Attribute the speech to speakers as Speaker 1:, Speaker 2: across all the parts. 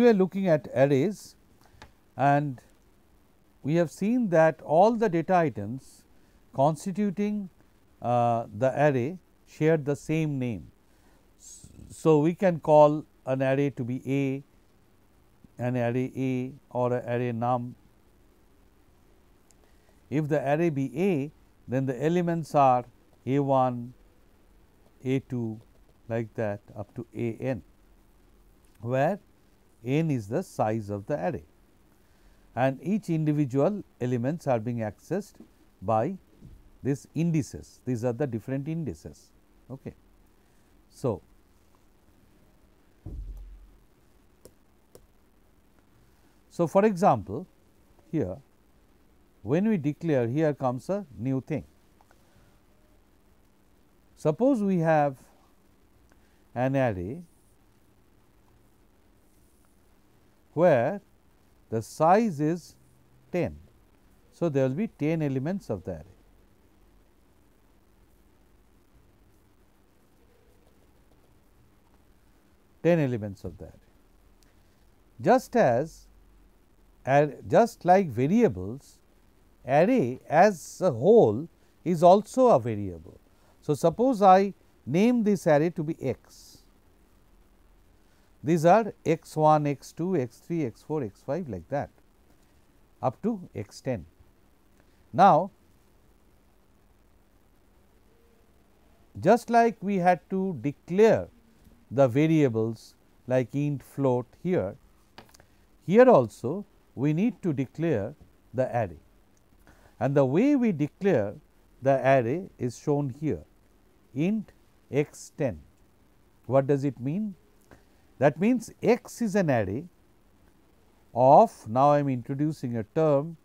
Speaker 1: we are looking at arrays, and we have seen that all the data items constituting the array share the same name. So, we can call an array to be A, an array A or an array num. If the array be A, then the elements are A1, A2 like that up to AN, where n is the size of the array, and each individual elements are being accessed by these indices. These are the different indices. Okay. So, for example, here when we declare, here comes a new thing. Suppose we have an array where the size is 10. So, there will be 10 elements of the array. Just like variables, array as a whole is also a variable. So, suppose I name this array to be x. These are x1, x2, x3, x4, x5 like that up to x10. Now, just like we had to declare the variables like int, float here also we need to declare the array, and the way we declare the array is shown here, int x10. What does it mean? That means x is an array of, now I am introducing a term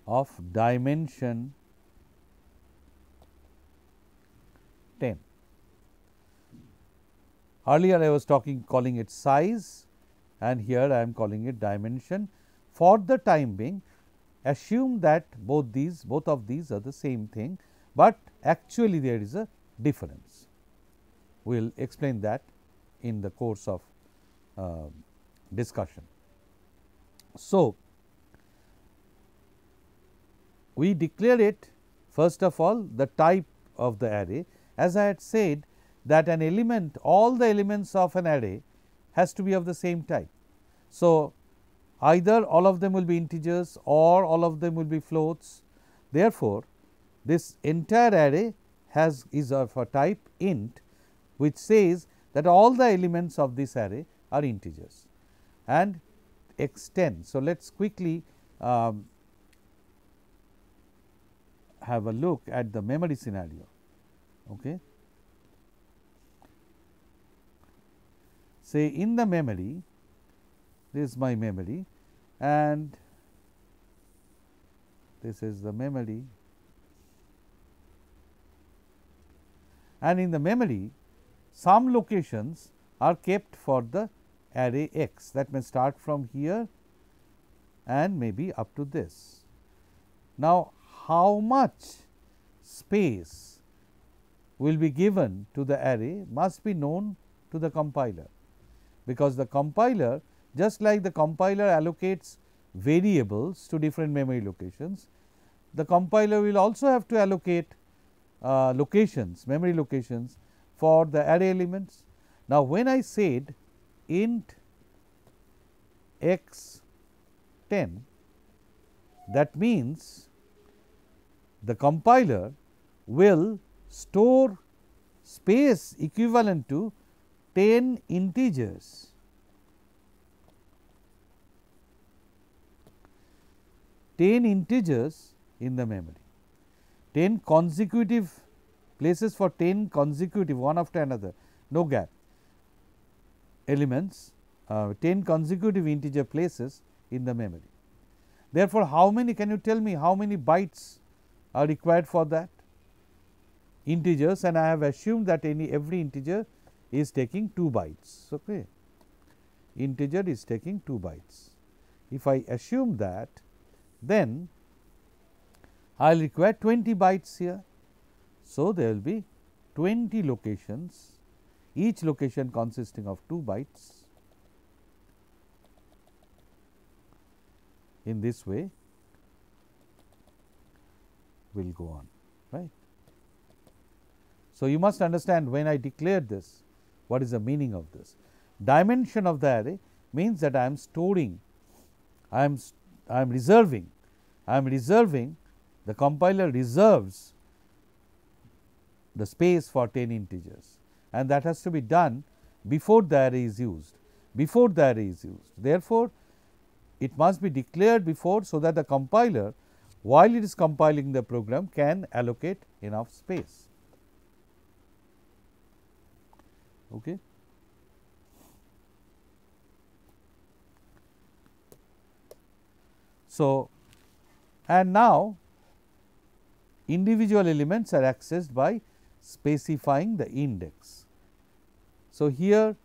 Speaker 1: of dimension 10. Earlier I was calling it size, and here I am calling it dimension. For the time being, assume that both of these are the same thing, but actually there is a difference. We will explain that in the course of discussion. So, we declare it first of all the type of the array. As I had said that an element, all the elements of an array has to be of the same type. So, either all of them will be integers or all of them will be floats. Therefore, this entire array is of a type int, which says that all the elements of this array are integers, and x10. So, let us quickly have a look at the memory scenario. Okay. Say in the memory, this is my memory and this is the memory, and in the memory some locations are kept for the array x, that may start from here and maybe up to this. Now, how much space will be given to the array must be known to the compiler, because the compiler, just like the compiler allocates variables to different memory locations, the compiler will also have to allocate memory locations for the array elements. Now, when I said int x10, that means the compiler will store space equivalent to 10 integers. 10 integers in the memory, 10 consecutive places for 10 consecutive, one after another, no gap elements, 10 consecutive integer places in the memory. Therefore, how many, can you tell me how many bytes are required for that? Integers, and I have assumed that every integer is taking 2 bytes. Okay. Integer is taking 2 bytes. If I assume that, then I will require 20 bytes here. So, there will be 20 locations each location consisting of 2 bytes. In this way will go on, right. So, you must understand when I declare this, what is the meaning of this. Dimension of the array means that I am storing, I am reserving, the compiler reserves the space for 10 integers, and that has to be done before the array is used, Therefore, it must be declared before, so that the compiler, while it is compiling the program, can allocate enough space. Okay. So, and now individual elements are accessed by specifying the index. So, here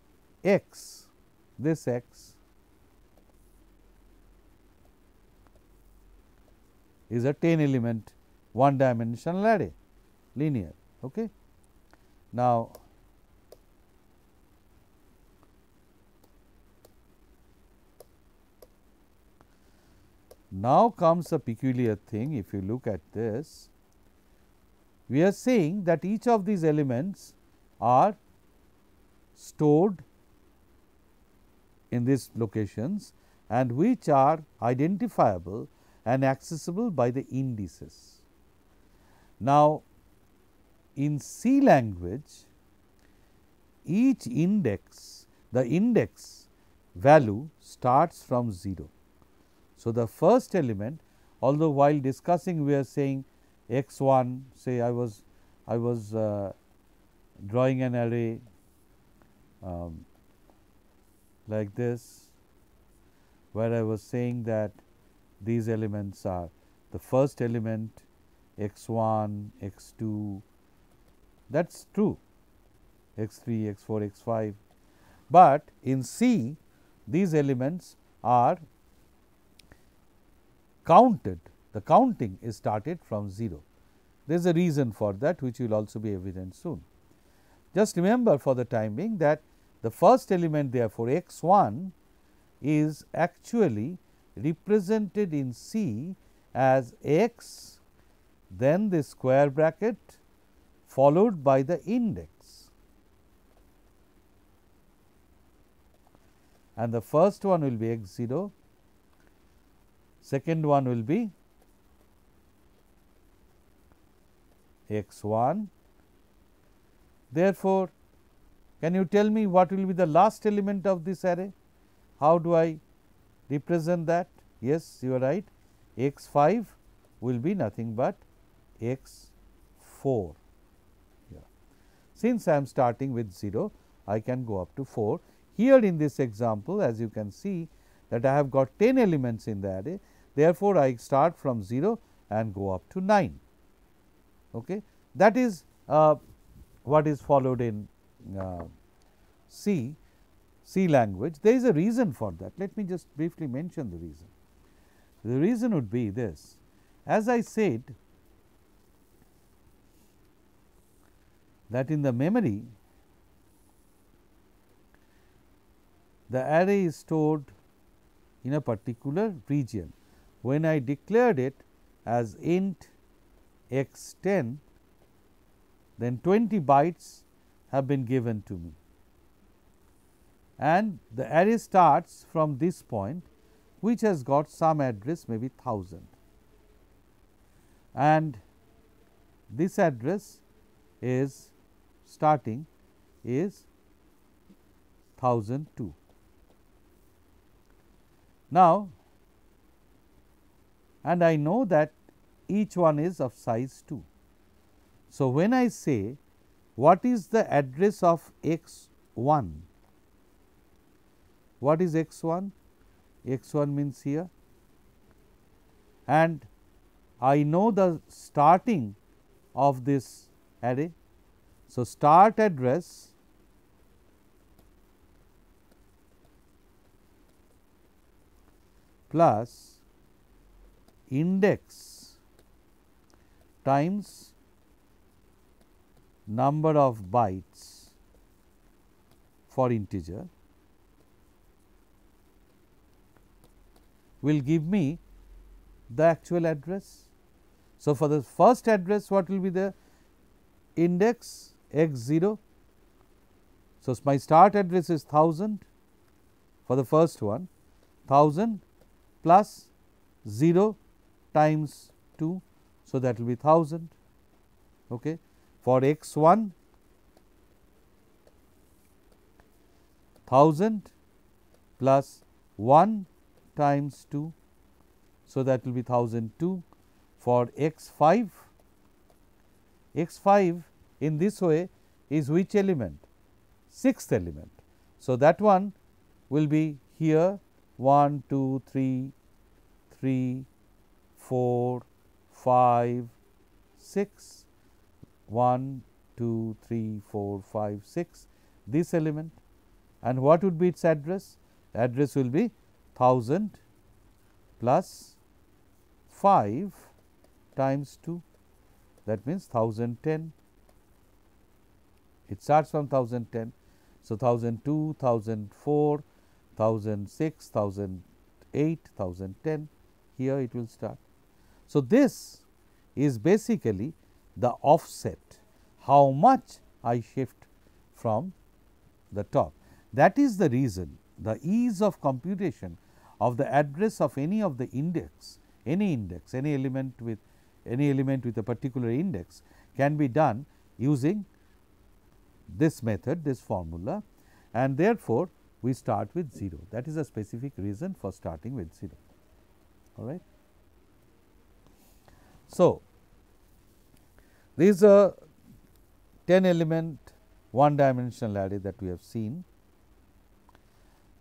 Speaker 1: x, this x is a 10 element one dimensional array, linear. Okay. Now, comes a peculiar thing. If you look at this, we are saying that each of these elements are stored in these locations and which are identifiable and accessible by the indices. Now, in C language, each index, the index value starts from 0. So, the first element, although while discussing we are saying x 1, say I was drawing an array like this, where I was saying that these elements are the first element x 1, x 2, that is true, x 3, x 4, x 5, but in C these elements are counted, the counting is started from 0. There is a reason for that, which will also be evident soon. Just remember for the time being that the first element, therefore, x 1 is actually represented in C as x, then the square bracket followed by the index, and the first one will be x 0, second one will be x 1. Therefore, can you tell me what will be the last element of this array? How do I represent that? Yes, you are right, x 5 will be nothing but x 4 here. Since I am starting with 0, I can go up to 4. Here in this example, as you can see that I have got 10 elements in the array. Therefore, I start from 0 and go up to 9. Okay. That is what is followed in C language. There is a reason for that. Let me just briefly mention the reason. The reason would be this: as I said that in the memory the array is stored in a particular region. When I declared it as int x 10, then 20 bytes have been given to me, and the array starts from this point, which has got some address, maybe 1000, and this address is starting is 1002. Now, and I know that each one is of size 2. So, when I say what is the address of x 1, what is x 1? X 1 means here, and I know the starting of this array. So, start address plus index times number of bytes for integer will give me the actual address. So, for the first address what will be the index x 0. So, my start address is 1000 for the first one, 1000 plus 0 times 2. So, that will be 1000. Okay. For x 1, 1000 plus 1 times 2. So, that will be 1002. For x 5, x 5 in this way is which element? 6th element. So, that one will be here 1, 2, 3, 3, 4, 5, 6, 1, 2, 3, 4, 5, 6 this element, and what would be its address? Address will be 1000 plus 5 times 2, that means 1010. It starts from 1010. So, 1002, 1004, 1006, 1008, 1010, here it will start. So, this is basically the offset, how much I shift from the top. That is the reason the ease of computation of the address of any of the index, any element with a particular index can be done using this method, this formula, and therefore, we start with 0. That is a specific reason for starting with 0. All right. So, this is a 10 element one dimensional array that we have seen.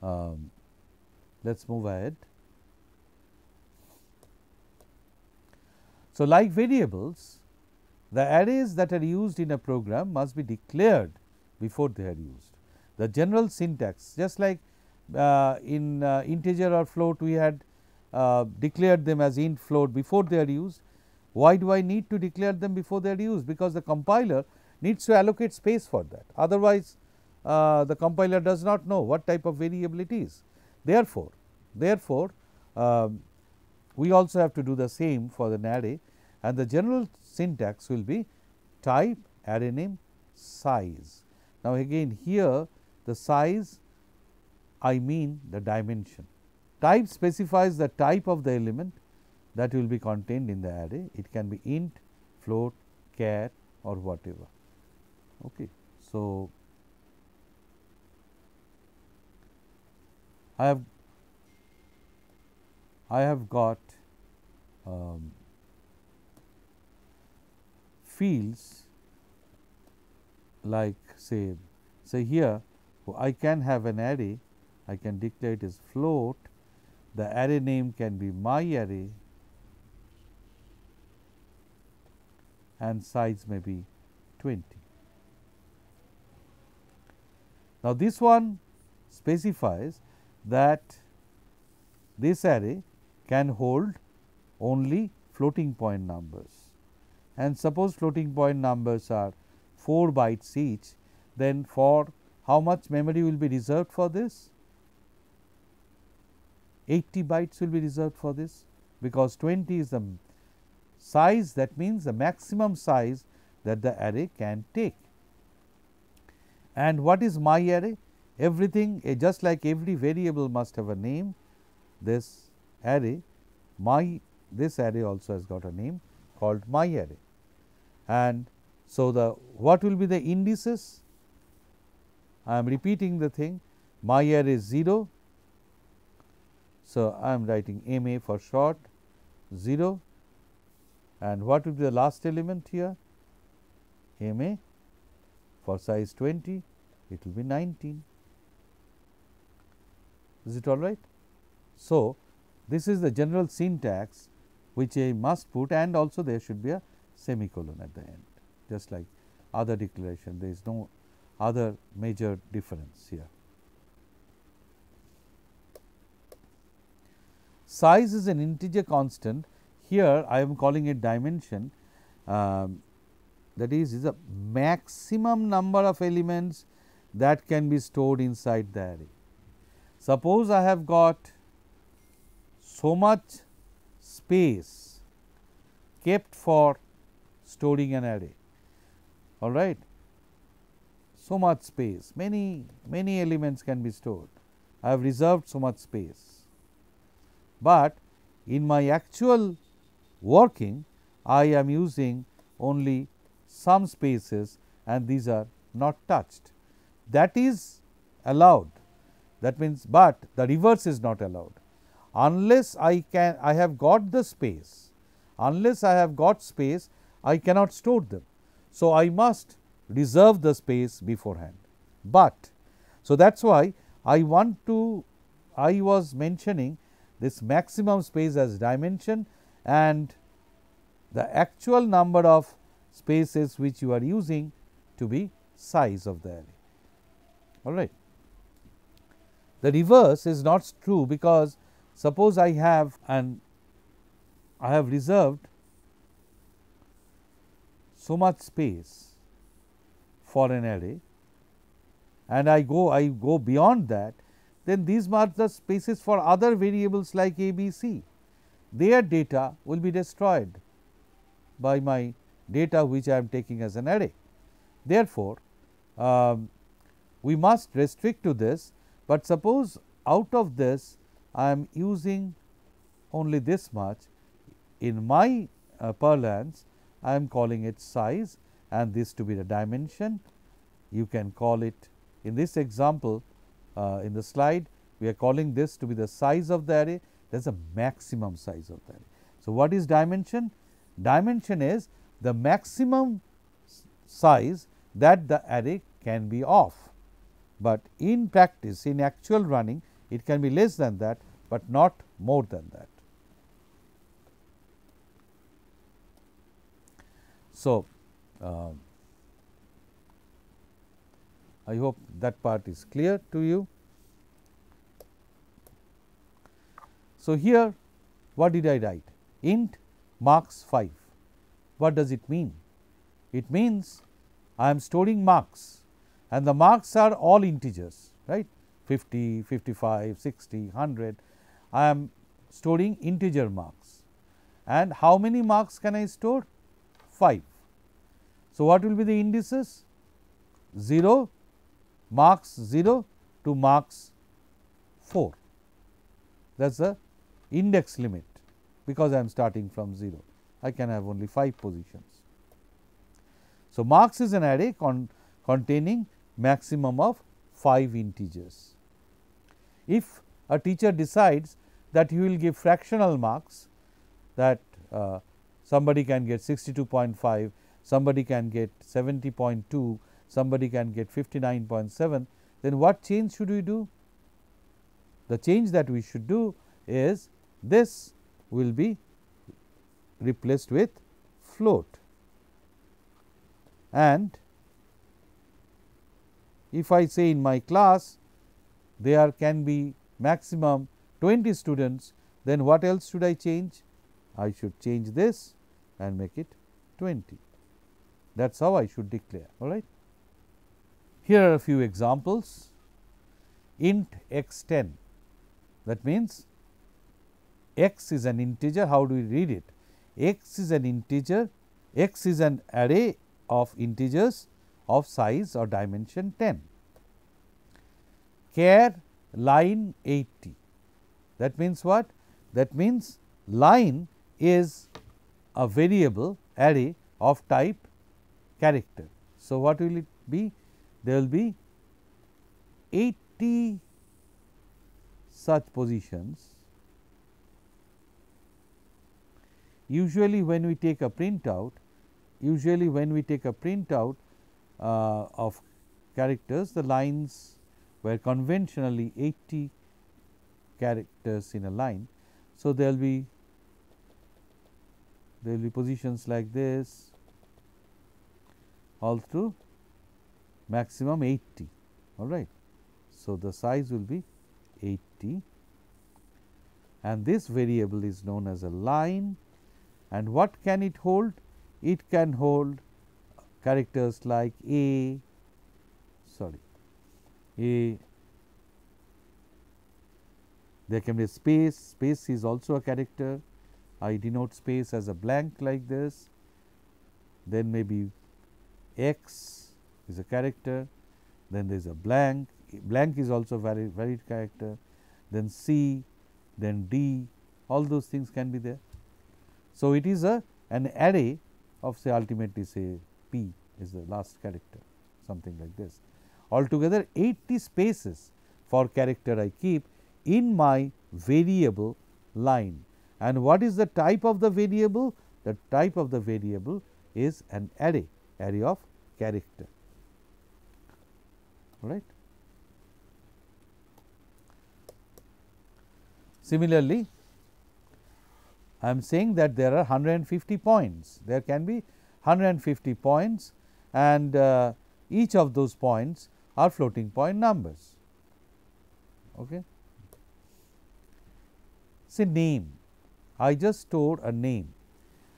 Speaker 1: Let us move ahead. So, like variables, the arrays that are used in a program must be declared before they are used. The general syntax, just like in integer or float, we had declared them as int, float before they are used. Why do I need to declare them before they are used? Because the compiler needs to allocate space for that. Otherwise, the compiler does not know what type of variable it is. Therefore, we also have to do the same for an array, and the general syntax will be type, array name, size. Now, again here the size, I mean the dimension. Type specifies the type of the element that will be contained in the array. It can be int, float, char or whatever. Okay. So, I have got fields like say here I can have an array, I can declare it as float, the array name can be my array and size may be 20. Now, this one specifies that this array can hold only floating point numbers, and suppose floating point numbers are 4 bytes each, then for how much memory will be reserved for this? 80 bytes will be reserved for this, because 20 is the size, that means the maximum size that the array can take. And what is my array? Everything, just like every variable must have a name, this array this array also has got a name called my array. And so, what will be the indices? I am repeating the thing, my array is 0. So, I am writing MA for short 0, and what will be the last element here? MA for size 20, it will be 19. Is it all right? So, this is the general syntax which I must put, and also there should be a semicolon at the end, just like other declaration. There is no other major difference here. Size is an integer constant. Here I am calling it dimension, that is a maximum number of elements that can be stored inside the array. Suppose I have got so much space kept for storing an array, all right. So much space, many elements can be stored. I have reserved so much space, but in my actual working I am using only some spaces and these are not touched. That is allowed. That means, but the reverse is not allowed. Unless I have got the space, unless I have got space, I cannot store them. So, I must reserve the space beforehand. But, so that is why I was mentioning this maximum space as dimension and the actual number of spaces which you are using to be size of the array, all right. The reverse is not true, because suppose I have reserved so much space for an array and I go beyond that, then these are the spaces for other variables like a, b, c. Their data will be destroyed by my data which I am taking as an array. Therefore, we must restrict to this, but suppose out of this I am using only this much, in my parlance I am calling it size and this to be the dimension. You can call it, in this example in the slide, we are calling this to be the size of the array. That is the maximum size of the array. So, what is dimension? Dimension is the maximum size that the array can be of, but in practice, in actual running, it can be less than that, but not more than that. So, I hope that part is clear to you. So, here what did I write? Int marks 5. What does it mean? It means I am storing marks and the marks are all integers, right, 50, 55, 60, 100. I am storing integer marks, and how many marks can I store? 5. So, what will be the indices? 0, marks 0 to marks 4. That is the index limit, because I am starting from 0. I can have only 5 positions. So, marks is an array containing maximum of 5 integers. If a teacher decides that he will give fractional marks, that somebody can get 62.5, somebody can get 70.2, somebody can get 59.7, then what change should we do? The change that we should do is this will be replaced with float, and if I say in my class there can be maximum 20 students, then what else should I change? I should change this and make it 20. That is how I should declare, all right. Here are a few examples. Int x10, that means x is an integer. How do we read it? X is an integer, x is an array of integers of size or dimension 10. Char line 80, that means what? That means line is a variable array of type character. So, what will it be? There will be 80 such positions. Usually when we take a printout, of characters, the lines were conventionally 80 characters in a line. So, there will be positions like this all through maximum 80, all right. So, the size will be 80 and this variable is known as a line, and what can it hold? It can hold characters like there can be a space, space is also a character. I denote space as a blank like this, then maybe X is a character, then there is a blank, blank is also varied character, then C, then D, all those things can be there. So, it is an array of say ultimately say P is the last character, something like this. Altogether 80 spaces for character I keep in my variable line. And what is the type of the variable? The type of the variable is an array, array of character, right. Similarly, I am saying that there are 150 points, there can be 150 points, and each of those points are floating point numbers. Okay. Say name, I just stored a name.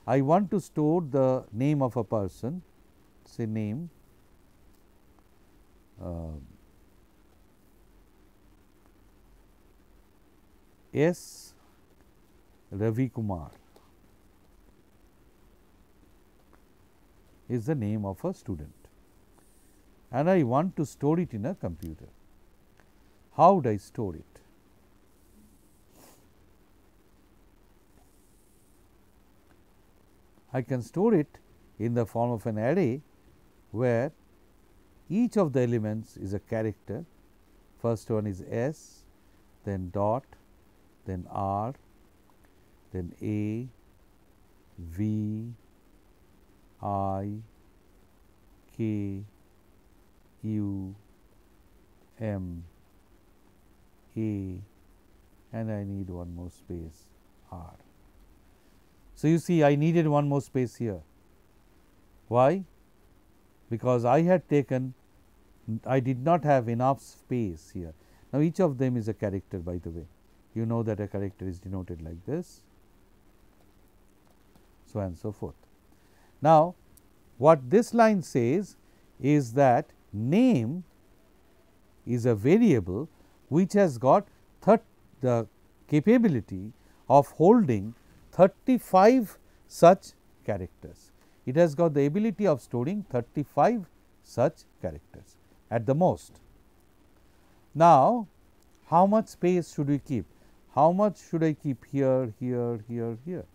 Speaker 1: I want to store the name of a person, say name, S. Ravi Kumar is the name of a student, and I want to store it in a computer. How would I store it? I can store it in the form of an array where each of the elements is a character. First one is S, then dot, then R, then A, V, I, K, U, M, A, and I need one more space R. So, you see I needed one more space here. Why? Because I had taken, I did not have enough space here. Now, each of them is a character, by the way. You know that a character is denoted like this, so on and so forth. Now, what this line says is that name is a variable which has got the capability of holding 35 such characters. It has got the ability of storing 35 such characters at the most. Now, how much space should we keep? How much should I keep here, here, here, here?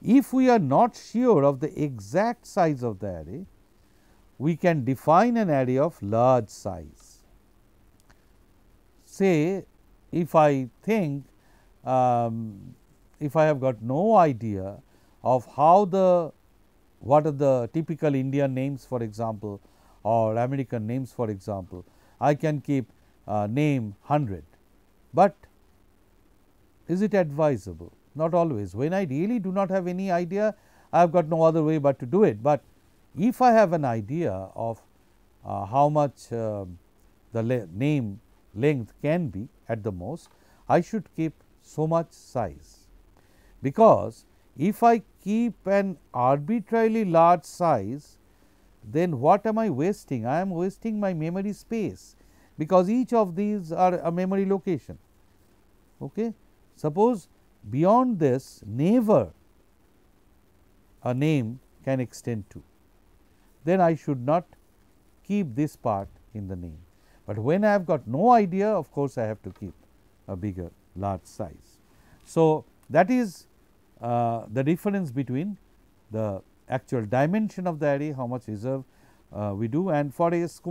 Speaker 1: If we are not sure of the exact size of the array, we can define an array of large size. Say, if I think, if I have got no idea of how what are the typical Indian names, for example, or American names, for example, I can keep name 100, but is it advisable? Not always. When I really do not have any idea, I have got no other way but to do it. But if I have an idea of how much the name length can be at the most, I should keep so much size, because if I keep an arbitrarily large size, then what am I wasting? I am wasting my memory space, because each of these are a memory location. Okay. Suppose beyond this never a name can extend to, then I should not keep this part in the name. But when I have got no idea, of course, I have to keep a bigger large size. So, that is the difference between the actual dimension of the array, how much reserve we do, and for S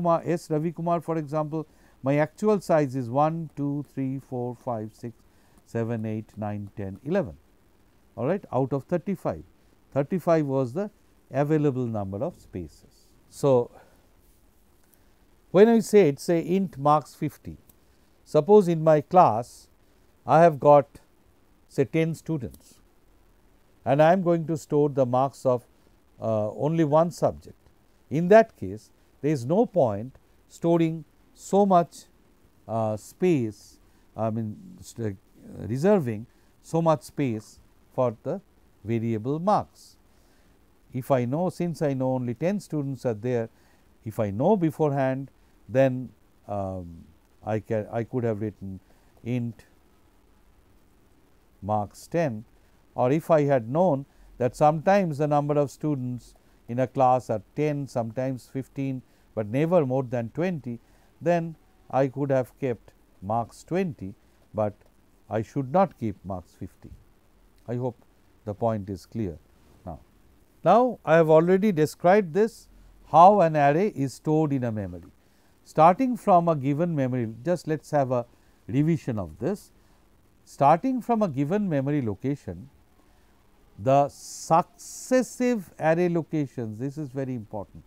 Speaker 1: Ravi Kumar, for example, my actual size is 1, 2, 3, 4, 5, 6, 7, 8, 9, 10, 11, all right, out of 35. 35 was the available number of spaces. So, when I say int marks 50, suppose in my class I have got say 10 students, and I am going to store the marks of only one subject. In that case, there is no point storing so much space, I mean reserving so much space for the variable marks. If I know, since I know only 10 students are there, if I know beforehand, then I could have written int marks 10, or if I had known that sometimes the number of students in a class are 10, sometimes 15, but never more than 20, then I could have kept marks 20, but I should not keep marks 50. I hope the point is clear now. Now, I have already described this, how an array is stored in a memory. Starting from a given memory, just let us have a revision of this. Starting from a given memory location, the successive array locations, this is very important.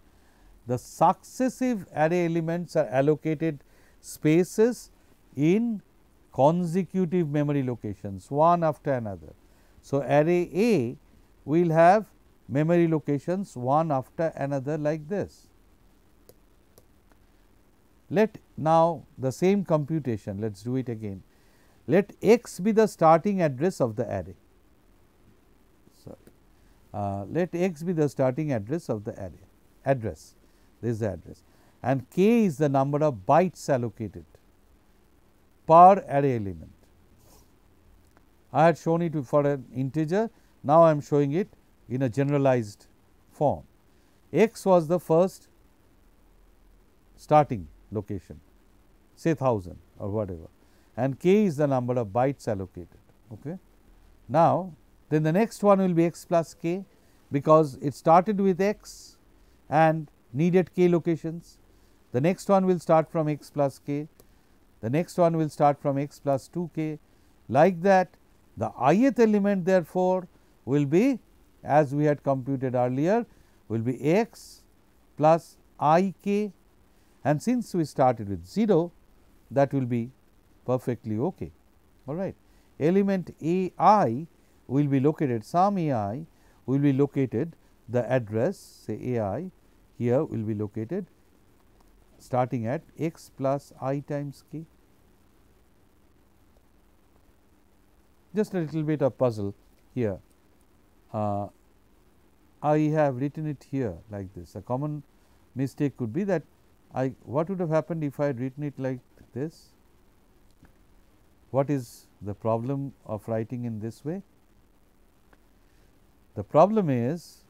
Speaker 1: The successive array elements are allocated spaces in consecutive memory locations, one after another. So, array A will have memory locations one after another like this. Let now the same computation, let us do it again. Let x be the starting address of the array. Let x be the starting address of the array, this is the address, and k is the number of bytes allocated per array element. I had shown it for an integer, now I am showing it in a generalized form. X was the first starting location, say 1000 or whatever, and k is the number of bytes allocated. Okay. Now, then the next one will be x plus k, because it started with x and needed k locations. The next one will start from x plus k, the next one will start from x plus 2k, like that. The ith element therefore will be, as we had computed earlier, will be x plus I k, and since we started with 0, that will be perfectly okay. All right. Element a I will be located, some a I will be located, the address say a I here will be located starting at x plus I times k. Just a little bit of puzzle here. I have written it here like this. A common mistake could be that what would have happened if I had written it like this? What is the problem of writing in this way? The problem is,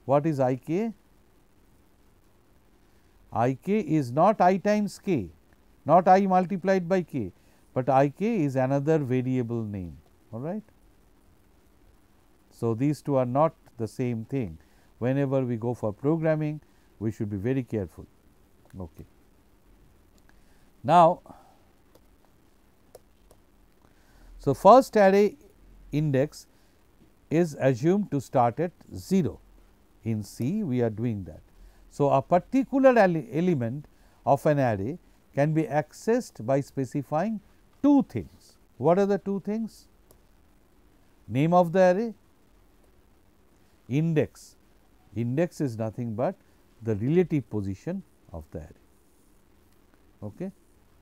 Speaker 1: what is I k? I k is not I times k, not I multiplied by k, but I k is another variable name. All right. So, these two are not the same thing. Whenever we go for programming, we should be very careful. Okay. Now, so first array index is assumed to start at 0. In C, we are doing that. So, a particular element of an array can be accessed by specifying two things. What are the two things? Name of the array, index. Index is nothing but the relative position of the array. Okay.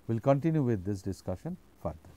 Speaker 1: We will continue with this discussion further.